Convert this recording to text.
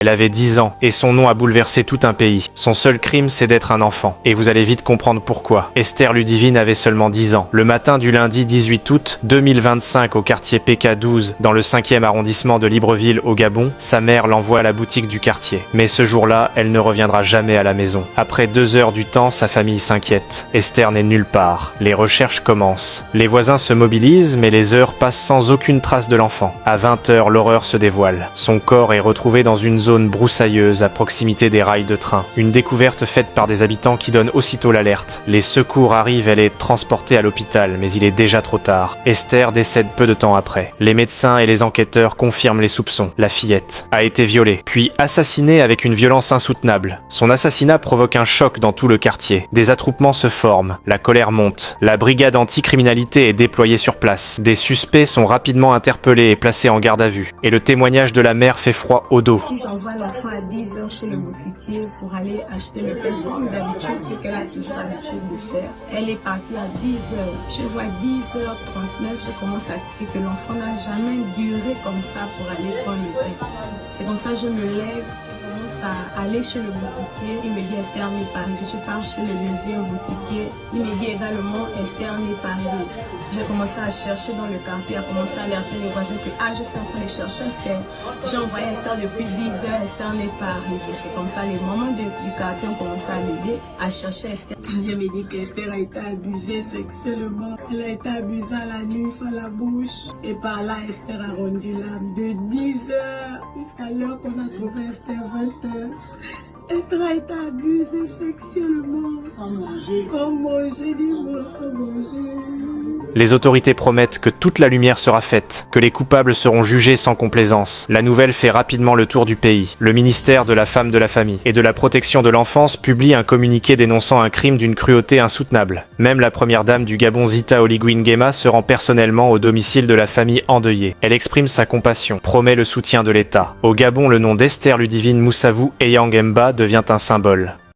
Elle avait 10 ans, et son nom a bouleversé tout un pays. Son seul crime, c'est d'être un enfant. Et vous allez vite comprendre pourquoi. Esther Ludivine avait seulement 10 ans. Le matin du lundi 18 août 2025 au quartier PK12, dans le 5e arrondissement de Libreville au Gabon, sa mère l'envoie à la boutique du quartier. Mais ce jour-là, elle ne reviendra jamais à la maison. Après 2 heures du temps, sa famille s'inquiète. Esther n'est nulle part. Les recherches commencent. Les voisins se mobilisent, mais les heures passent sans aucune trace de l'enfant. À 20 heures, l'horreur se dévoile. Son corps est retrouvé dans une zone broussailleuse à proximité des rails de train. Une découverte faite par des habitants qui donnent aussitôt l'alerte. Les secours arrivent, elle est transportée à l'hôpital, mais il est déjà trop tard. Esther décède peu de temps après. Les médecins et les enquêteurs confirment les soupçons. La fillette a été violée, puis assassinée avec une violence insoutenable. Son assassinat provoque un choc dans tout le quartier. Des attroupements se forment, la colère monte. La brigade anti-criminalité est déployée sur place. Des suspects sont rapidement interpellés et placés en garde à vue. Et le témoignage de la mère fait froid au dos. J'envoie l'enfant à 10 heures chez le boutiquier pour aller acheter le pain comme d'habitude, ce qu'elle a toujours l'habitude de faire. Elle est partie à 10 heures. Je vois 10h39, je commence à dire que l'enfant n'a jamais duré comme ça pour aller prendre le pain. C'est comme ça que je me lève, je commence à aller chez le boutiquier. Il me dit Esther n'est pas arrivée. Je pars chez le deuxième boutiquier. Il me dit également Esther n'est pas arrivée. J'ai commencé à chercher dans le quartier, à commencer à alerter les voisins que je suis en train de chercher Esther. J'ai envoyé Esther depuis 10 heures, Esther n'est pas arrivée. C'est comme ça, les mamans du quartier ont commencé à m'aider à chercher Esther. Je me dis qu'Esther a été abusée sexuellement. Elle a été abusée à la nuit sur la bouche. Et par là, Esther a rendu l'âme de 10 heures jusqu'à l'heure qu'on a trouvé Esther 20 heures. Esther a été abusée sexuellement. Sans manger, dis-moi, sans manger. Les autorités promettent que toute la lumière sera faite, que les coupables seront jugés sans complaisance. La nouvelle fait rapidement le tour du pays. Le ministère de la Femme, de la Famille et de la Protection de l'Enfance publie un communiqué dénonçant un crime d'une cruauté insoutenable. Même la première dame du Gabon, Zita Oligui Nguema, se rend personnellement au domicile de la famille endeuillée. Elle exprime sa compassion, promet le soutien de l'État. Au Gabon, le nom d'Esther Ludivine Moussavou Eyang Mba devient un symbole.